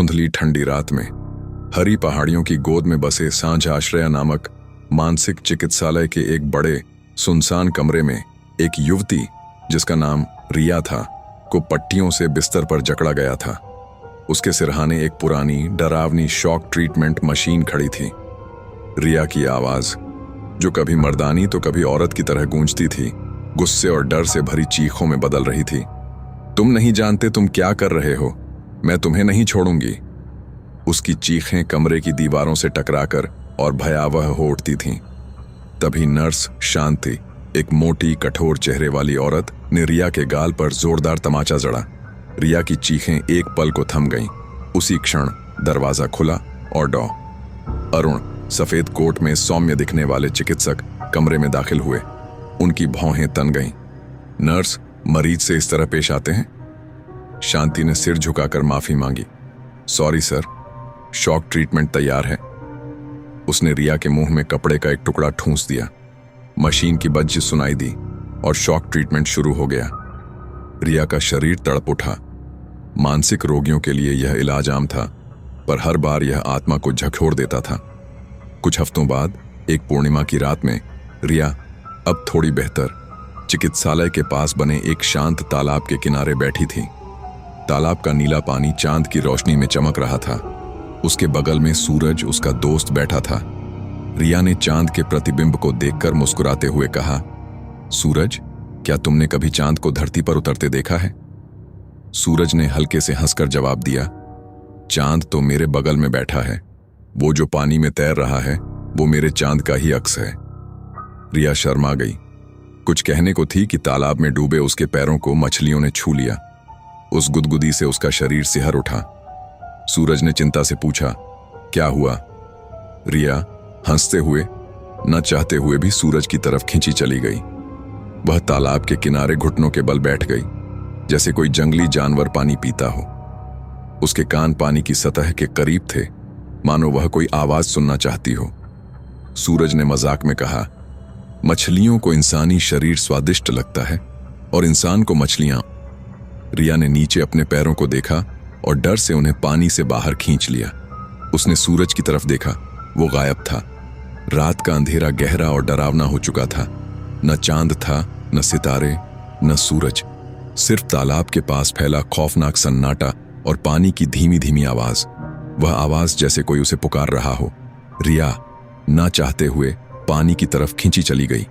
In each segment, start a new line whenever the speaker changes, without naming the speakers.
धुंधली ठंडी रात में हरी पहाड़ियों की गोद में बसे सांझ आश्रया नामक मानसिक चिकित्सालय के एक बड़े सुनसान कमरे में एक युवती, जिसका नाम रिया था, को पट्टियों से बिस्तर पर जकड़ा गया था। उसके सिरहाने एक पुरानी डरावनी शॉक ट्रीटमेंट मशीन खड़ी थी। रिया की आवाज, जो कभी मर्दानी तो कभी औरत की तरह गूंजती थी, गुस्से और डर से भरी चीखों में बदल रही थी। तुम नहीं जानते तुम क्या कर रहे हो, मैं तुम्हें नहीं छोड़ूंगी। उसकी चीखें कमरे की दीवारों से टकराकर और भयावह हो उठती थीं। तभी नर्स शांति, एक मोटी कठोर चेहरे वाली औरत, ने रिया के गाल पर जोरदार तमाचा जड़ा। रिया की चीखें एक पल को थम गईं। उसी क्षण दरवाजा खुला और डॉ. अरुण, सफेद कोट में सौम्य दिखने वाले चिकित्सक, कमरे में दाखिल हुए। उनकी भौहें तन गईं। नर्स, मरीज से इस तरह पेश आते हैं? शांति ने सिर झुकाकर माफी मांगी। सॉरी सर, शॉक ट्रीटमेंट तैयार है। उसने रिया के मुंह में कपड़े का एक टुकड़ा ठूंस दिया। मशीन की बज्ज सुनाई दी और शॉक ट्रीटमेंट शुरू हो गया। रिया का शरीर तड़प उठा। मानसिक रोगियों के लिए यह इलाज आम था, पर हर बार यह आत्मा को झकझोर देता था। कुछ हफ्तों बाद एक पूर्णिमा की रात में रिया, अब थोड़ी बेहतर, चिकित्सालय के पास बने एक शांत तालाब के किनारे बैठी थी। तालाब का नीला पानी चांद की रोशनी में चमक रहा था। उसके बगल में सूरज, उसका दोस्त, बैठा था। रिया ने चांद के प्रतिबिंब को देखकर मुस्कुराते हुए कहा, सूरज, क्या तुमने कभी चांद को धरती पर उतरते देखा है? सूरज ने हल्के से हंसकर जवाब दिया, चांद तो मेरे बगल में बैठा है। वो जो पानी में तैर रहा है, वो मेरे चांद का ही अक्स है। रिया शर्मा गई। कुछ कहने को थी कि तालाब में डूबे उसके पैरों को मछलियों ने छू लिया। उस गुदगुदी से उसका शरीर सिहर उठा। सूरज ने चिंता से पूछा, क्या हुआ? रिया हंसते हुए, न चाहते हुए भी सूरज की तरफ खींची चली गई। वह तालाब के किनारे घुटनों के बल बैठ गई, जैसे कोई जंगली जानवर पानी पीता हो। उसके कान पानी की सतह के करीब थे, मानो वह कोई आवाज सुनना चाहती हो। सूरज ने मजाक में कहा, मछलियों को इंसानी शरीर स्वादिष्ट लगता है और इंसान को मछलियां। रिया ने नीचे अपने पैरों को देखा और डर से उन्हें पानी से बाहर खींच लिया। उसने सूरज की तरफ देखा, वो गायब था। रात का अंधेरा गहरा और डरावना हो चुका था। न चांद था, न सितारे, न सूरज, सिर्फ तालाब के पास फैला खौफनाक सन्नाटा और पानी की धीमी धीमी आवाज। वह आवाज जैसे कोई उसे पुकार रहा हो। रिया ना चाहते हुए पानी की तरफ खींची चली गई।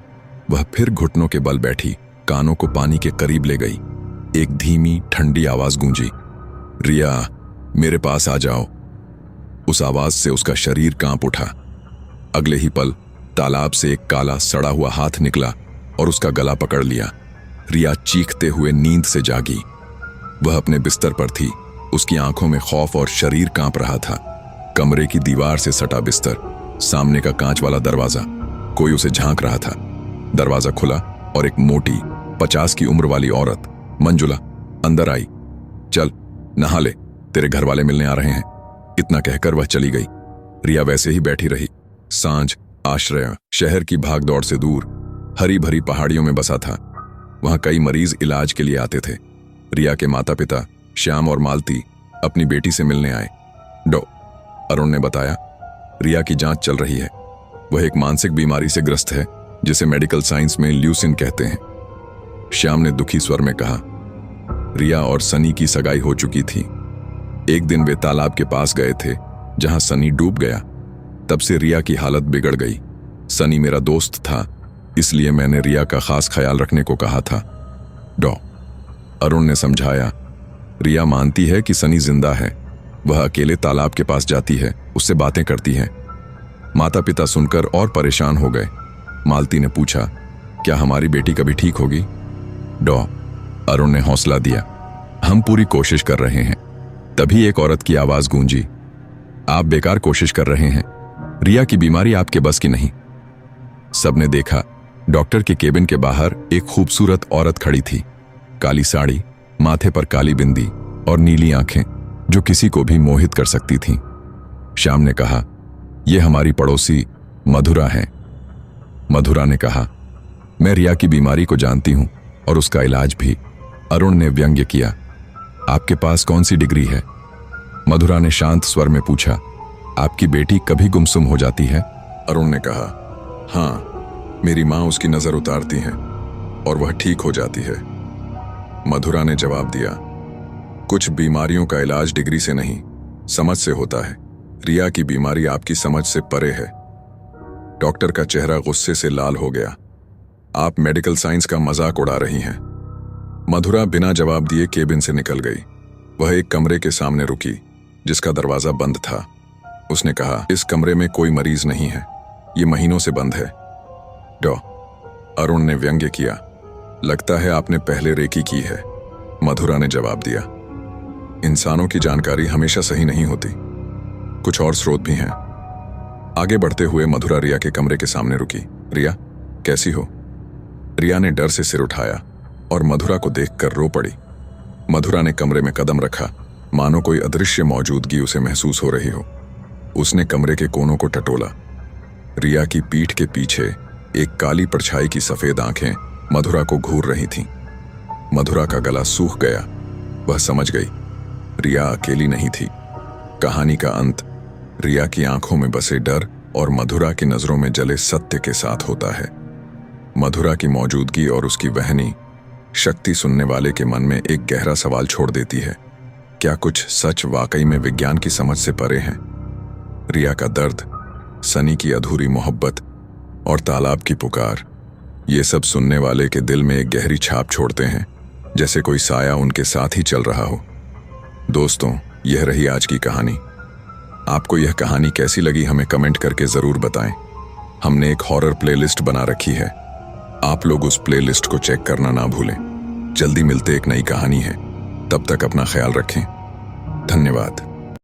वह फिर घुटनों के बल बैठी, कानों को पानी के करीब ले गई। एक धीमी ठंडी आवाज गूंजी, रिया, मेरे पास आ जाओ। उस आवाज से उसका शरीर कांप उठा। अगले ही पल तालाब से एक काला सड़ा हुआ हाथ निकला और उसका गला पकड़ लिया। रिया चीखते हुए नींद से जागी। वह अपने बिस्तर पर थी। उसकी आंखों में खौफ और शरीर कांप रहा था। कमरे की दीवार से सटा बिस्तर, सामने का कांच वाला दरवाजा, कोई उसे झांक रहा था। दरवाजा खुला और एक मोटी 50 की उम्र वाली औरत, मंजुला, अंदर आई। चल नहा ले, तेरे घर वाले मिलने आ रहे हैं। इतना कहकर वह चली गई। रिया वैसे ही बैठी रही। सांझ आश्रय शहर की भागदौड़ से दूर हरी भरी पहाड़ियों में बसा था। वहां कई मरीज इलाज के लिए आते थे। रिया के माता पिता श्याम और मालती अपनी बेटी से मिलने आए। डॉ. अरुण ने बताया, रिया की जांच चल रही है। वह एक मानसिक बीमारी से ग्रस्त है, जिसे मेडिकल साइंस में ल्यूसिन कहते हैं। श्याम ने दुखी स्वर में कहा, रिया और सनी की सगाई हो चुकी थी। एक दिन वे तालाब के पास गए थे जहां सनी डूब गया। तब से रिया की हालत बिगड़ गई। सनी मेरा दोस्त था, इसलिए मैंने रिया का खास ख्याल रखने को कहा था। डॉ. अरुण ने समझाया, रिया मानती है कि सनी जिंदा है। वह अकेले तालाब के पास जाती है, उससे बातें करती है। माता पिता सुनकर और परेशान हो गए। मालती ने पूछा, क्या हमारी बेटी कभी ठीक होगी? डॉ. अरुण ने हौसला दिया, हम पूरी कोशिश कर रहे हैं। तभी एक औरत की आवाज गूंजी, आप बेकार कोशिश कर रहे हैं, रिया की बीमारी आपके बस की नहीं। सबने देखा, डॉक्टर के केबिन के बाहर एक खूबसूरत औरत खड़ी थी। काली साड़ी, माथे पर काली बिंदी और नीली आंखें, जो किसी को भी मोहित कर सकती थीं। श्याम ने कहा, यह हमारी पड़ोसी मधुरा है। मधुरा ने कहा, मैं रिया की बीमारी को जानती हूं और उसका इलाज भी। अरुण ने व्यंग्य किया, आपके पास कौन सी डिग्री है? मधुरा ने शांत स्वर में पूछा, आपकी बेटी कभी गुमसुम हो जाती है? अरुण ने कहा, हाँ, मेरी माँ उसकी नजर उतारती हैं और वह ठीक हो जाती है। मधुरा ने जवाब दिया, कुछ बीमारियों का इलाज डिग्री से नहीं, समझ से होता है। रिया की बीमारी आपकी समझ से परे है। डॉक्टर का चेहरा गुस्से से लाल हो गया। आप मेडिकल साइंस का मजाक उड़ा रही हैं। मधुरा बिना जवाब दिए केबिन से निकल गई। वह एक कमरे के सामने रुकी जिसका दरवाजा बंद था। उसने कहा, इस कमरे में कोई मरीज नहीं है, ये महीनों से बंद है। डॉ अरुण ने व्यंग्य किया, लगता है आपने पहले रेकी की है। मधुरा ने जवाब दिया, इंसानों की जानकारी हमेशा सही नहीं होती, कुछ और स्रोत भी हैं। आगे बढ़ते हुए मधुरा रिया के कमरे के सामने रुकी। रिया, कैसी हो? रिया ने डर से सिर उठाया और मधुरा को देखकर रो पड़ी। मधुरा ने कमरे में कदम रखा, मानो कोई अदृश्य मौजूदगी उसे महसूस हो रही हो। उसने कमरे के कोनों को टटोला। रिया की पीठ के पीछे एक काली परछाई की सफेद आंखें मधुरा को घूर रही थीं। मधुरा का गला सूख गया। वह समझ गई, रिया अकेली नहीं थी। कहानी का अंत रिया की आंखों में बसे डर और मधुरा की नजरों में जले सत्य के साथ होता है। मधुरा की मौजूदगी और उसकी वहनी शक्ति सुनने वाले के मन में एक गहरा सवाल छोड़ देती है, क्या कुछ सच वाकई में विज्ञान की समझ से परे हैं? रिया का दर्द, सनी की अधूरी मोहब्बत और तालाब की पुकार, ये सब सुनने वाले के दिल में एक गहरी छाप छोड़ते हैं, जैसे कोई साया उनके साथ ही चल रहा हो। दोस्तों, यह रही आज की कहानी। आपको यह कहानी कैसी लगी हमें कमेंट करके जरूर बताएं। हमने एक हॉरर प्लेलिस्ट बना रखी है, आप लोग उस प्लेलिस्ट को चेक करना ना भूलें। जल्दी मिलते एक नई कहानी है, तब तक अपना ख्याल रखें। धन्यवाद।